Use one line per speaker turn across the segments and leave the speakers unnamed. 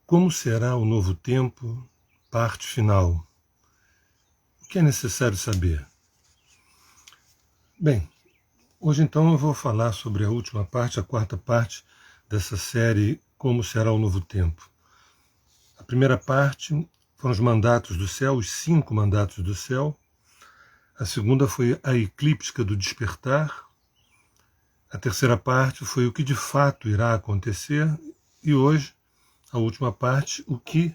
Como será o novo tempo? Parte final. O que é necessário saber? Bem, hoje então eu vou falar sobre a última parte, a quarta parte dessa série Como será o novo tempo. A primeira parte foram os mandatos do céu, os 5 mandatos do céu. A segunda foi a eclíptica do despertar. A terceira parte foi o que de fato irá acontecer. E hoje, a última parte, o que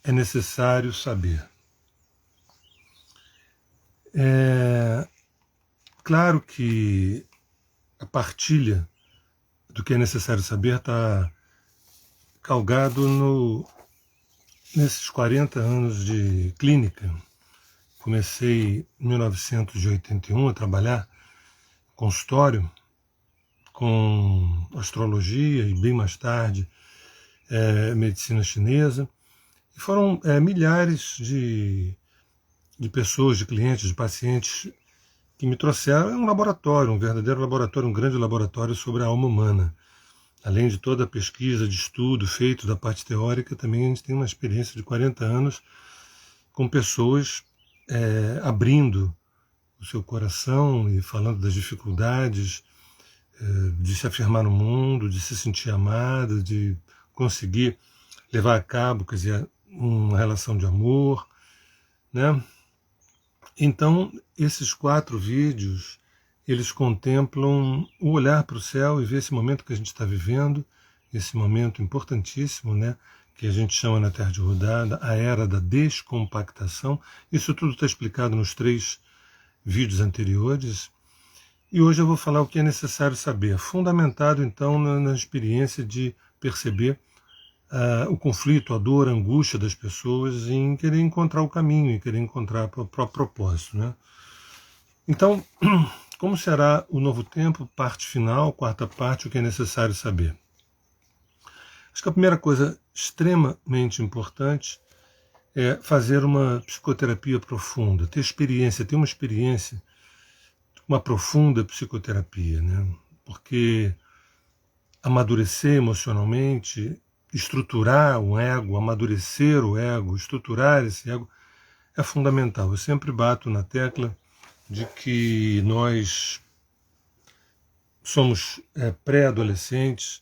é necessário saber. É claro que a partilha do que é necessário saber está calgado nesses 40 anos de clínica. Comecei em 1981 a trabalhar em consultório com astrologia e bem mais tarde medicina chinesa. E foram milhares de pessoas, de clientes, de pacientes que me trouxeram um laboratório, um verdadeiro laboratório, um grande laboratório sobre a alma humana. Além de toda a pesquisa, de estudo feito da parte teórica, também a gente tem uma experiência de 40 anos com pessoas abrindo o seu coração e falando das dificuldades de se afirmar no mundo, de se sentir amada, de conseguir levar a cabo, quer dizer, uma relação de amor, né? Então, esses 4 vídeos, eles contemplam o olhar para o céu e ver esse momento que a gente está vivendo, esse momento importantíssimo, né, que a gente chama na Terra de Rodada, a era da descompactação. Isso tudo está explicado nos 3 vídeos anteriores. E hoje eu vou falar o que é necessário saber, fundamentado então na experiência de perceber o conflito, a dor, a angústia das pessoas em querer encontrar o caminho, em querer encontrar o próprio propósito, né? Então, como será o novo tempo? Parte final, quarta parte, o que é necessário saber. Acho que a primeira coisa extremamente importante é fazer uma psicoterapia profunda, ter uma experiência, uma profunda psicoterapia, né? Porque amadurecer emocionalmente, estruturar o ego, amadurecer o ego, estruturar esse ego é fundamental. Eu sempre bato na tecla de que nós somos pré-adolescentes,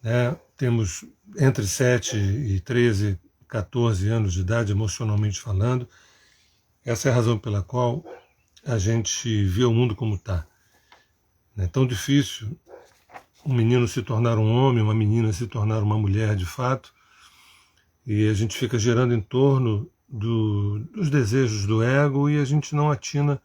né? Temos entre 7 e 13, 14 anos de idade, emocionalmente falando. Essa é a razão pela qual a gente vê o mundo como está. É tão difícil um menino se tornar um homem, uma menina se tornar uma mulher de fato, e a gente fica gerando em torno dos desejos do ego e a gente não atina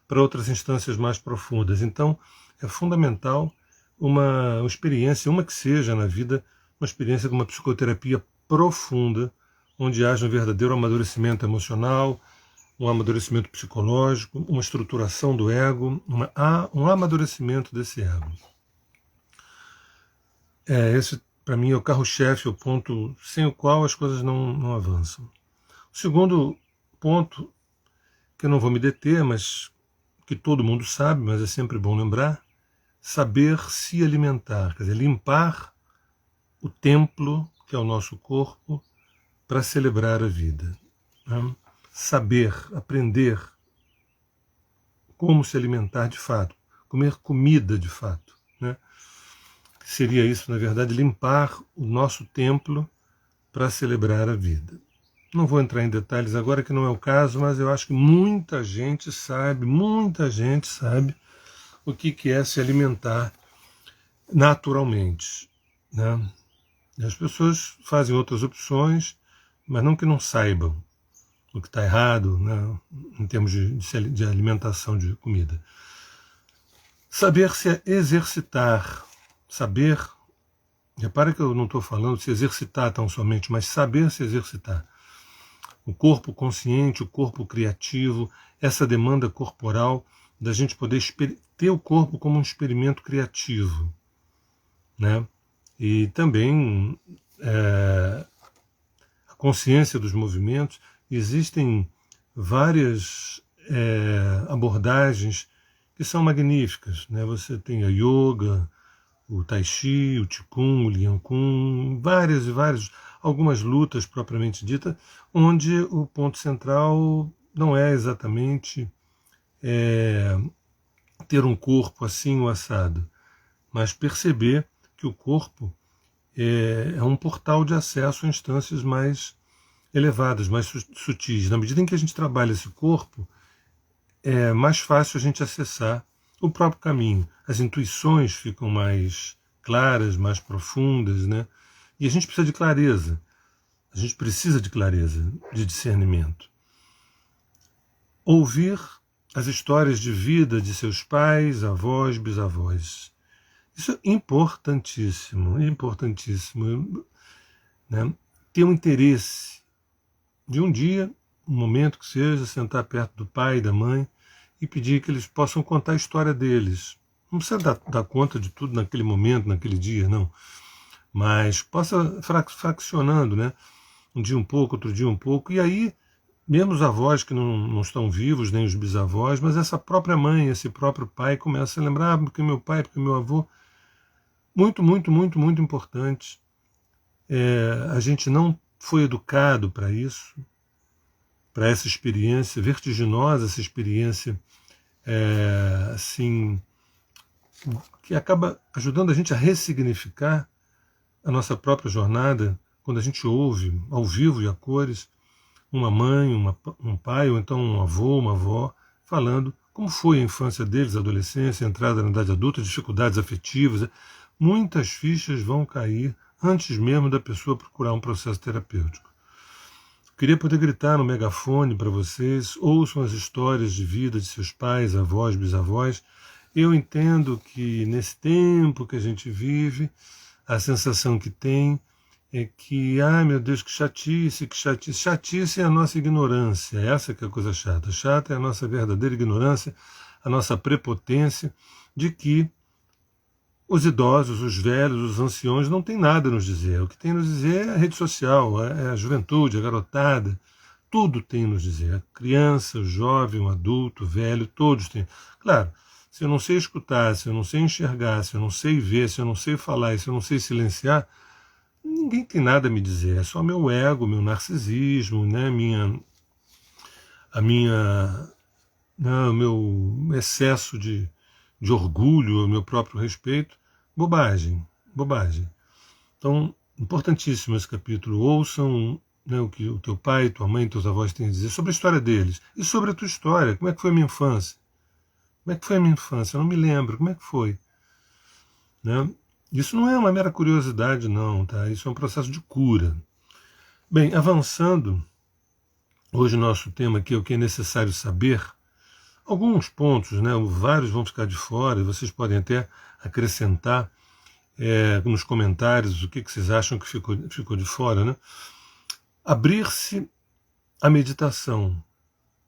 para outras instâncias mais profundas. Então, é fundamental uma experiência, uma que seja na vida, uma experiência de uma psicoterapia profunda, onde haja um verdadeiro amadurecimento emocional, um amadurecimento psicológico, uma estruturação do ego, um amadurecimento desse ego. Esse, para mim, é o carro-chefe, o ponto sem o qual as coisas não avançam. O segundo ponto, que eu não vou me deter, mas que todo mundo sabe, mas é sempre bom lembrar, saber se alimentar, quer dizer, limpar o templo, que é o nosso corpo, para celebrar a vida. Né? Saber, aprender como se alimentar de fato, comer comida de fato, né? Seria isso, na verdade, limpar o nosso templo para celebrar a vida. Não vou entrar em detalhes agora, que não é o caso, mas eu acho que muita gente sabe o que é se alimentar naturalmente, né? E as pessoas fazem outras opções, mas não que não saibam o que está errado, né, em termos de alimentação de comida. Saber se exercitar. Saber, repara que eu não estou falando de se exercitar tão somente, mas saber se exercitar. O corpo consciente, o corpo criativo, essa demanda corporal da gente poder ter o corpo como um experimento criativo, né? E também a consciência dos movimentos. Existem várias abordagens que são magníficas, né? Você tem a yoga, o tai chi, o qigong, o liang kun, várias e várias. algumas lutas propriamente dita, onde o ponto central não é exatamente ter um corpo assim ou assado, mas perceber que o corpo é um portal de acesso a instâncias mais elevadas, mais sutis. Na medida em que a gente trabalha esse corpo, é mais fácil a gente acessar o próprio caminho. As intuições ficam mais claras, mais profundas, né? E a gente precisa de clareza. A gente precisa de clareza, de discernimento. Ouvir as histórias de vida de seus pais, avós, bisavós. Isso é importantíssimo, importantíssimo. Né? Ter um interesse de um dia, um momento que seja, sentar perto do pai e da mãe e pedir que eles possam contar a história deles. Não precisa dar conta de tudo naquele momento, naquele dia, não. Mas possa fraccionando, né? Um dia um pouco, outro dia um pouco. E aí, mesmo os avós que não estão vivos, nem os bisavós, mas essa própria mãe, esse próprio pai começa a lembrar, porque meu pai, porque meu avô. Muito, muito, muito, muito importante. A gente não foi educado para isso, para essa experiência vertiginosa, essa experiência assim, que acaba ajudando a gente a ressignificar a nossa própria jornada, quando a gente ouve, ao vivo e a cores, uma mãe, um pai, ou então um avô, uma avó, falando como foi a infância deles, a adolescência, a entrada na idade adulta, dificuldades afetivas. Muitas fichas vão cair antes mesmo da pessoa procurar um processo terapêutico. Queria poder gritar no megafone para vocês, ouçam as histórias de vida de seus pais, avós, bisavós. Eu entendo que nesse tempo que a gente vive, a sensação que tem é que, meu Deus, que chatice, que chatice. Chatice é a nossa ignorância, essa que é a coisa chata. Chata é a nossa verdadeira ignorância, a nossa prepotência de que os idosos, os velhos, os anciões não têm nada a nos dizer. O que tem a nos dizer é a rede social, é a juventude, a garotada. Tudo tem a nos dizer. A criança, o jovem, o adulto, o velho, todos têm. Claro, se eu não sei escutar, se eu não sei enxergar, se eu não sei ver, se eu não sei falar e se eu não sei silenciar, ninguém tem nada a me dizer. É só meu ego, meu narcisismo, né? O meu excesso de orgulho, o meu próprio respeito. Bobagem, bobagem. Então, importantíssimo esse capítulo. Ouçam, né, o que o teu pai, tua mãe, teus avós têm a dizer sobre a história deles e sobre a tua história. Como é que foi a minha infância? Como é que foi a minha infância? Eu não me lembro. Como é que foi? Né? Isso não é uma mera curiosidade, não. Tá? Isso é um processo de cura. Bem, avançando, hoje o nosso tema aqui é o que é necessário saber. Alguns pontos, né, vários vão ficar de fora, e vocês podem até acrescentar nos comentários o que vocês acham que ficou de fora. Né? Abrir-se à meditação.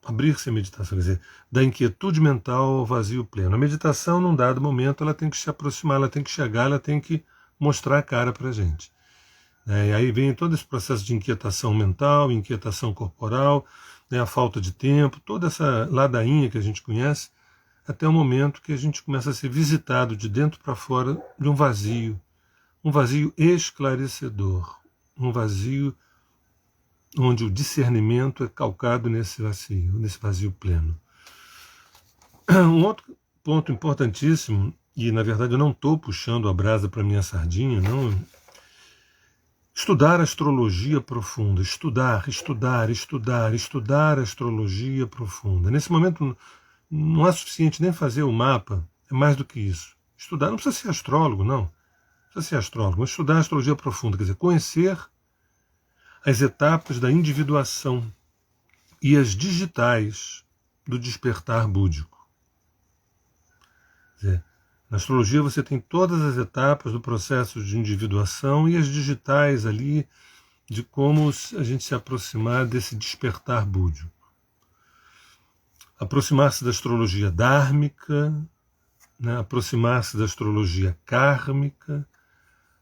Abrir-se à meditação, quer dizer, da inquietude mental ao vazio pleno. A meditação, num dado momento, ela tem que se aproximar, ela tem que chegar, ela tem que mostrar a cara para a gente. E aí vem todo esse processo de inquietação mental, inquietação corporal, né, a falta de tempo, toda essa ladainha que a gente conhece, até o momento que a gente começa a ser visitado de dentro para fora de um vazio esclarecedor, um vazio onde o discernimento é calcado nesse vazio pleno. Um outro ponto importantíssimo, e na verdade eu não estou puxando a brasa para minha sardinha, não. Estudar astrologia profunda, estudar astrologia profunda. Nesse momento não é suficiente nem fazer o mapa, é mais do que isso. Estudar, não precisa ser astrólogo, não. Não precisa ser astrólogo, mas estudar astrologia profunda, quer dizer, conhecer as etapas da individuação e as digitais do despertar búdico. Quer dizer, na astrologia você tem todas as etapas do processo de individuação e as digitais ali de como a gente se aproximar desse despertar búdico. Aproximar-se da astrologia dármica, né? Aproximar-se da astrologia kármica,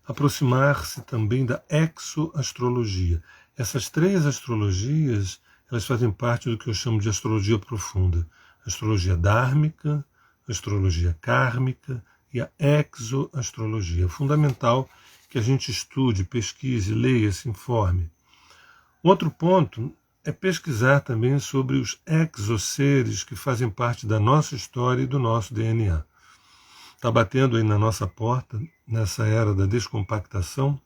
aproximar-se também da exoastrologia. Essas três astrologias, elas fazem parte do que eu chamo de astrologia profunda. Astrologia dármica, astrologia kármica e a exoastrologia. É fundamental que a gente estude, pesquise, leia, se informe. Outro ponto é pesquisar também sobre os exoseres que fazem parte da nossa história e do nosso DNA. Está batendo aí na nossa porta, nessa era da descompactação,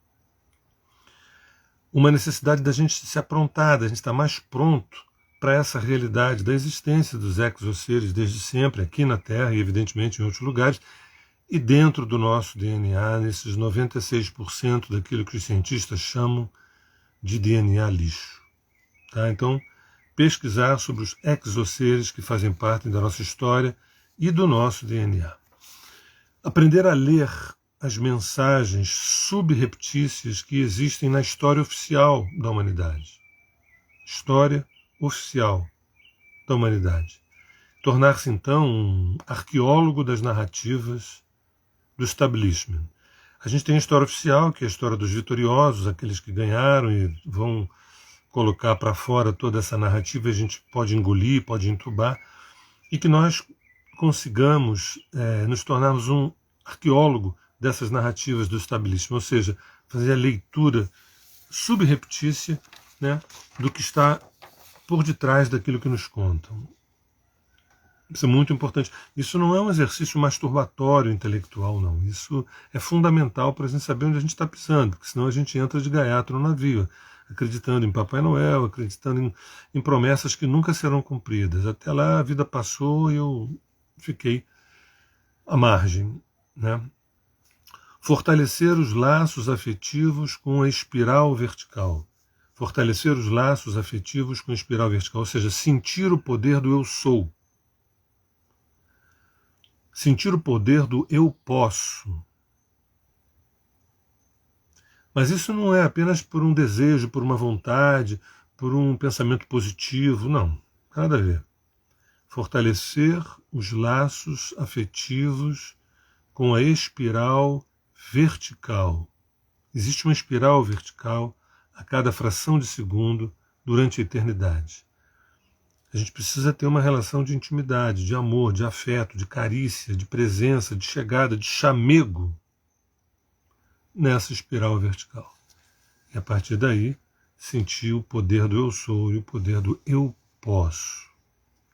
uma necessidade da gente se aprontar, da gente estar mais pronto para essa realidade da existência dos exoseres desde sempre, aqui na Terra e evidentemente em outros lugares, e dentro do nosso DNA, nesses 96% daquilo que os cientistas chamam de DNA lixo. Tá? Então, pesquisar sobre os exoseres que fazem parte da nossa história e do nosso DNA. Aprender a ler as mensagens subreptícias que existem na história oficial da humanidade. História oficial da humanidade. Tornar-se, então, um arqueólogo das narrativas do establishment. A gente tem a história oficial, que é a história dos vitoriosos, aqueles que ganharam e vão colocar para fora toda essa narrativa, a gente pode engolir, pode entubar, e que nós consigamos nos tornarmos um arqueólogo dessas narrativas do establishment, ou seja, fazer a leitura subreptícia, né, do que está por detrás daquilo que nos contam. Isso é muito importante. Isso não é um exercício masturbatório intelectual, não. Isso é fundamental para a gente saber onde a gente está pisando, porque senão a gente entra de gaiato no navio, acreditando em Papai Noel, acreditando em promessas que nunca serão cumpridas. Até lá a vida passou e eu fiquei à margem, né? Fortalecer os laços afetivos com a espiral vertical. Fortalecer os laços afetivos com a espiral vertical, ou seja, sentir o poder do eu sou. Sentir o poder do eu posso. Mas isso não é apenas por um desejo, por uma vontade, por um pensamento positivo, não. Nada a ver. Fortalecer os laços afetivos com a espiral vertical. Existe uma espiral vertical a cada fração de segundo durante a eternidade. A gente precisa ter uma relação de intimidade, de amor, de afeto, de carícia, de presença, de chegada, de chamego nessa espiral vertical. E a partir daí, sentir o poder do eu sou e o poder do eu posso.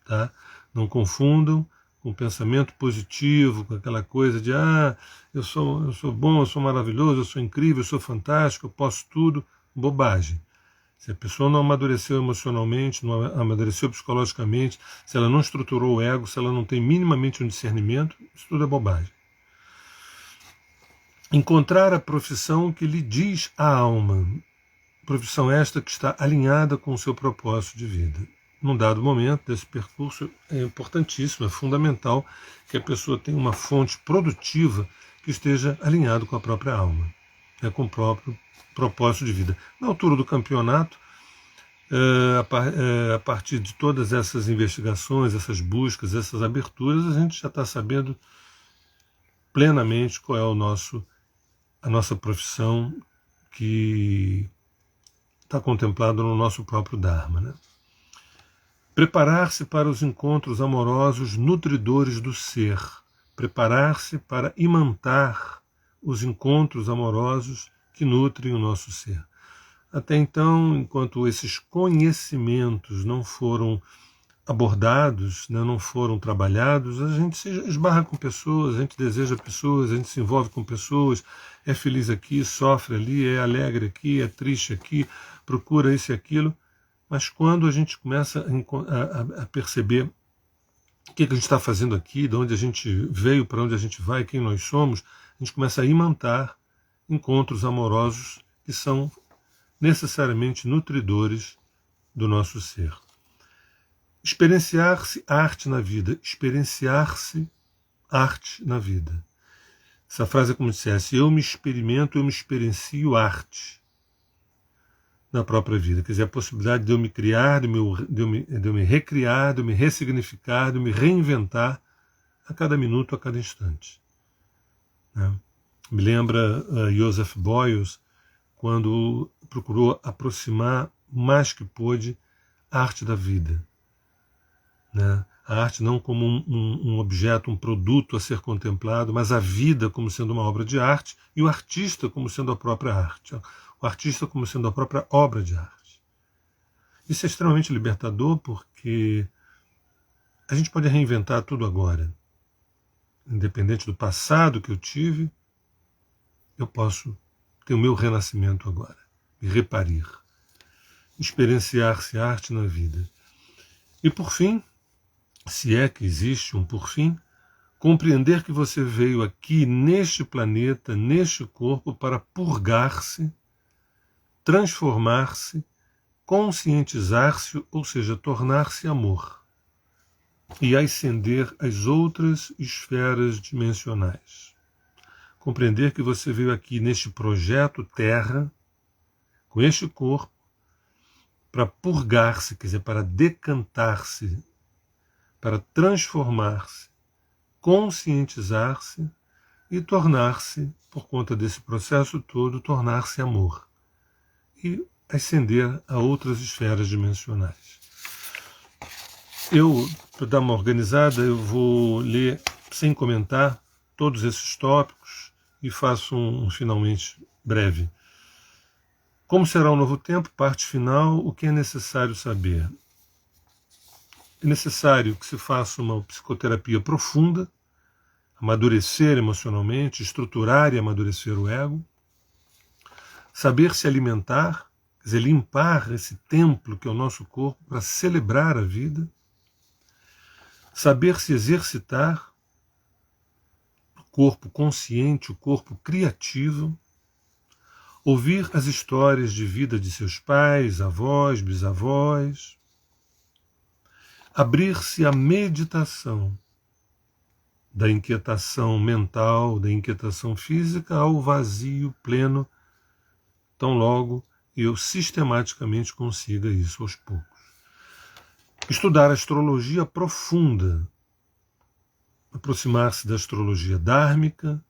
Tá? Não confundam com pensamento positivo, com aquela coisa de eu sou bom, eu sou maravilhoso, eu sou incrível, eu sou fantástico, eu posso tudo. Bobagem. Se a pessoa não amadureceu emocionalmente, não amadureceu psicologicamente, se ela não estruturou o ego, se ela não tem minimamente um discernimento, isso tudo é bobagem. Encontrar a profissão que lhe diz a alma, profissão esta que está alinhada com o seu propósito de vida. Num dado momento desse percurso é importantíssimo, é fundamental que a pessoa tenha uma fonte produtiva que esteja alinhado com a própria alma, com o próprio propósito de vida. Na altura do campeonato, a partir de todas essas investigações, essas buscas, essas aberturas, a gente já está sabendo plenamente qual é a nossa profissão que está contemplada no nosso próprio Dharma, né? Preparar-se para os encontros amorosos nutridores do ser. Preparar-se para imantar os encontros amorosos que nutrem o nosso ser. Até então, enquanto esses conhecimentos não foram abordados, né, não foram trabalhados, a gente se esbarra com pessoas, a gente deseja pessoas, a gente se envolve com pessoas, é feliz aqui, sofre ali, é alegre aqui, é triste aqui, procura isso e aquilo. Mas quando a gente começa a perceber o que a gente está fazendo aqui, de onde a gente veio, para onde a gente vai, quem nós somos, a gente começa a imantar encontros amorosos que são necessariamente nutridores do nosso ser. Experienciar-se arte na vida, experienciar-se arte na vida. Essa frase é como se dissesse, eu me experimento, eu me experiencio arte na própria vida. Quer dizer, a possibilidade de eu me criar, de eu me recriar, de eu me ressignificar, de eu me reinventar a cada minuto, a cada instante. Né? Me lembra Joseph Beuys, quando procurou aproximar o mais que pôde a arte da vida. Né? A arte não como um objeto, um produto a ser contemplado, mas a vida como sendo uma obra de arte e o artista como sendo a própria arte, o artista como sendo a própria obra de arte. Isso é extremamente libertador porque a gente pode reinventar tudo agora. Independente do passado que eu tive, eu posso ter o meu renascimento agora e reparir, experienciar-se arte na vida. E por fim, se é que existe um por fim, compreender que você veio aqui neste planeta, neste corpo, para purgar-se, transformar-se, conscientizar-se, ou seja, tornar-se amor, e ascender às outras esferas dimensionais. Compreender que você veio aqui neste projeto Terra, com este corpo, para purgar-se, quer dizer, para decantar-se, para transformar-se, conscientizar-se e tornar-se, por conta desse processo todo, tornar-se amor e ascender a outras esferas dimensionais. Para dar uma organizada, eu vou ler sem comentar todos esses tópicos e faço um finalmente breve. Como será o novo tempo? Parte final. O que é necessário saber? É necessário que se faça uma psicoterapia profunda, amadurecer emocionalmente, estruturar e amadurecer o ego, saber se alimentar, quer dizer, limpar esse templo que é o nosso corpo para celebrar a vida, saber se exercitar, o corpo consciente, o corpo criativo, ouvir as histórias de vida de seus pais, avós, bisavós, abrir-se à meditação, da inquietação mental, da inquietação física, ao vazio pleno, tão logo eu sistematicamente consiga isso aos poucos. Estudar astrologia profunda, aproximar-se da astrologia dármica,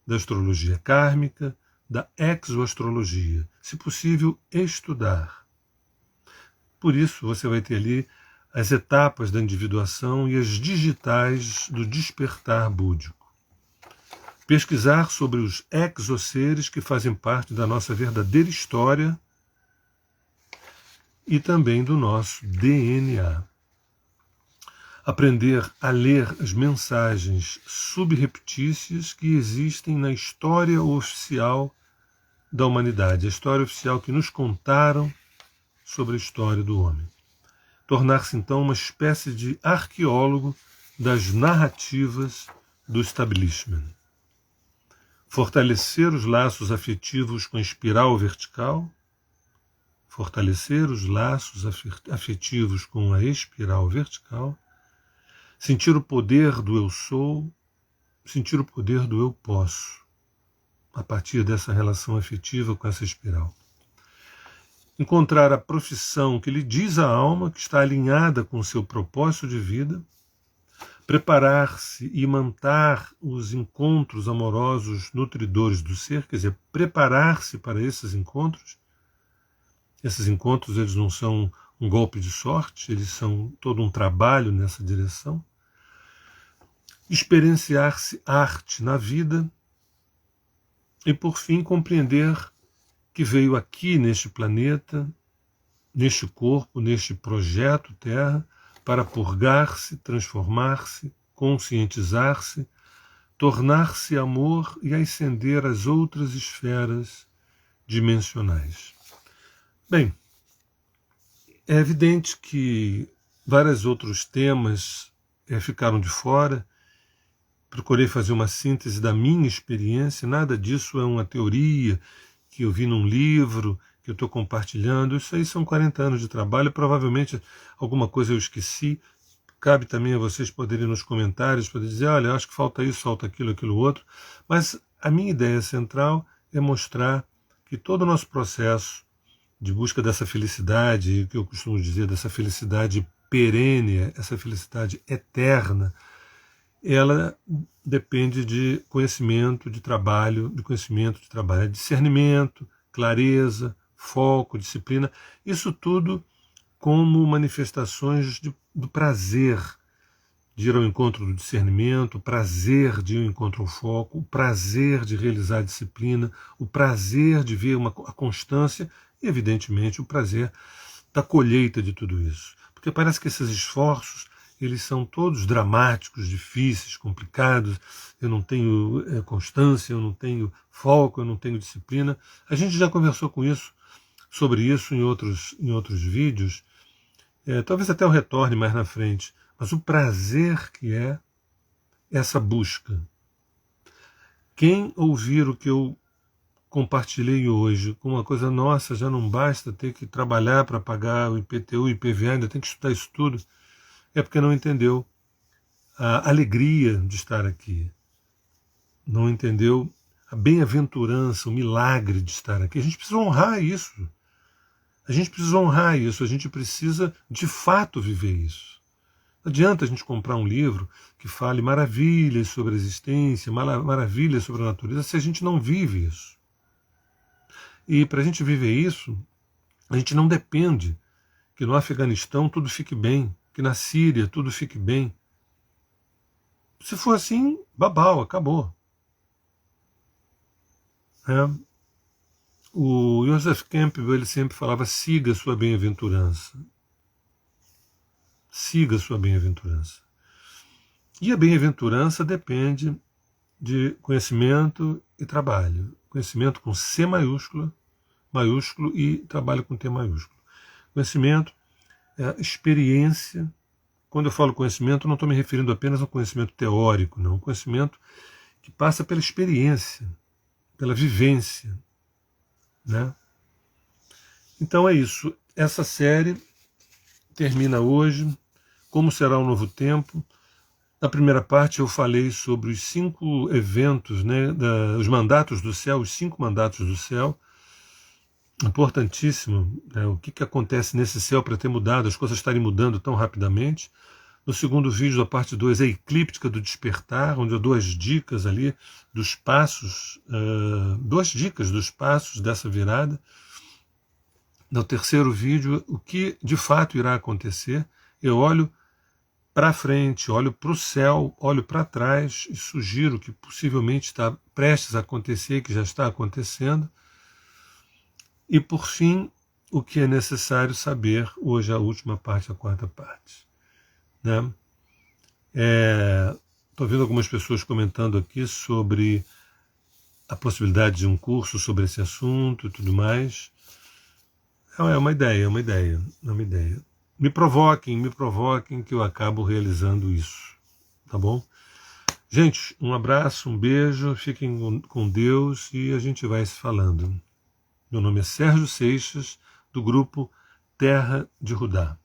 da astrologia kármica, da exoastrologia, se possível estudar. Por isso você vai ter ali as etapas da individuação e as digitais do despertar búdico. Pesquisar sobre os exoseres que fazem parte da nossa verdadeira história e também do nosso DNA. Aprender a ler as mensagens subreptícias que existem na história oficial da humanidade, a história oficial que nos contaram sobre a história do homem. Tornar-se então uma espécie de arqueólogo das narrativas do establishment. Fortalecer os laços afetivos com a espiral vertical, fortalecer os laços afetivos com a espiral vertical, sentir o poder do eu sou, sentir o poder do eu posso, a partir dessa relação afetiva com essa espiral. Encontrar a profissão que lhe diz a alma, que está alinhada com o seu propósito de vida, preparar-se e manter os encontros amorosos nutridores do ser, quer dizer, preparar-se para esses encontros. Esses encontros eles não são um golpe de sorte, eles são todo um trabalho nessa direção. Experienciar-se arte na vida e, por fim, compreender que veio aqui neste planeta, neste corpo, neste projeto Terra, para purgar-se, transformar-se, conscientizar-se, tornar-se amor e ascender às outras esferas dimensionais. Bem, é evidente que vários outros temas ficaram de fora. Procurei fazer uma síntese da minha experiência, nada disso é uma teoria que eu vi num livro, que eu estou compartilhando. Isso aí são 40 anos de trabalho, provavelmente alguma coisa eu esqueci. Cabe também a vocês poderem nos comentários, poderem dizer, olha, acho que falta isso, falta aquilo, aquilo outro. Mas a minha ideia central é mostrar que todo o nosso processo de busca dessa felicidade, que eu costumo dizer, dessa felicidade perene, essa felicidade eterna, ela depende de conhecimento, de trabalho, discernimento, clareza, foco, disciplina, isso tudo como manifestações do prazer de ir ao encontro do discernimento, o prazer de ir ao encontro ao foco, o prazer de realizar a disciplina, o prazer de ver a constância e, evidentemente, o prazer da colheita de tudo isso. Porque parece que esses esforços, eles são todos dramáticos, difíceis, complicados. Eu não tenho constância, eu não tenho foco, eu não tenho disciplina. A gente já conversou sobre isso em outros vídeos. Talvez até eu retorne mais na frente. Mas o prazer que é essa busca. Quem ouvir o que eu compartilhei hoje com uma coisa nossa, já não basta ter que trabalhar para pagar o IPTU, o IPVA, ainda tem que estudar isso tudo, é porque não entendeu a alegria de estar aqui. Não entendeu a bem-aventurança, o milagre de estar aqui. A gente precisa honrar isso. A gente precisa honrar isso, a gente precisa de fato viver isso. Não adianta a gente comprar um livro que fale maravilhas sobre a existência, maravilhas sobre a natureza, se a gente não vive isso. E para a gente viver isso, a gente não depende que no Afeganistão tudo fique bem, que na Síria tudo fique bem. Se for assim, babau, acabou. O Joseph Campbell ele sempre falava: siga a sua bem-aventurança. Siga a sua bem-aventurança. E a bem-aventurança depende de conhecimento e trabalho. Conhecimento com C maiúsculo e trabalho com T maiúsculo. Conhecimento é experiência. Quando eu falo conhecimento, não estou me referindo apenas ao conhecimento teórico, não. Conhecimento que passa pela experiência, pela vivência. Né? Então é isso. Essa série termina hoje. Como será o novo tempo? Na primeira parte eu falei sobre os 5 eventos, né, os mandatos do céu, os 5 mandatos do céu. Importantíssimo, né, o que acontece nesse céu para ter mudado, as coisas estarem mudando tão rapidamente. No segundo vídeo, da parte 2, a eclíptica do despertar, onde eu dou as dicas ali dos passos, 2 dicas dos passos dessa virada. No terceiro vídeo, o que de fato irá acontecer, eu olho para frente, olho para o céu, olho para trás e sugiro que possivelmente está prestes a acontecer, que já está acontecendo. E por fim, o que é necessário saber, hoje a última parte, a 4ª parte. Né? Estou vendo algumas pessoas comentando aqui sobre a possibilidade de um curso sobre esse assunto e tudo mais. É uma ideia. Me provoquem que eu acabo realizando isso. Tá bom? Gente, um abraço, um beijo, fiquem com Deus e a gente vai se falando. Meu nome é Sérgio Seixas, do grupo Terra de Judá.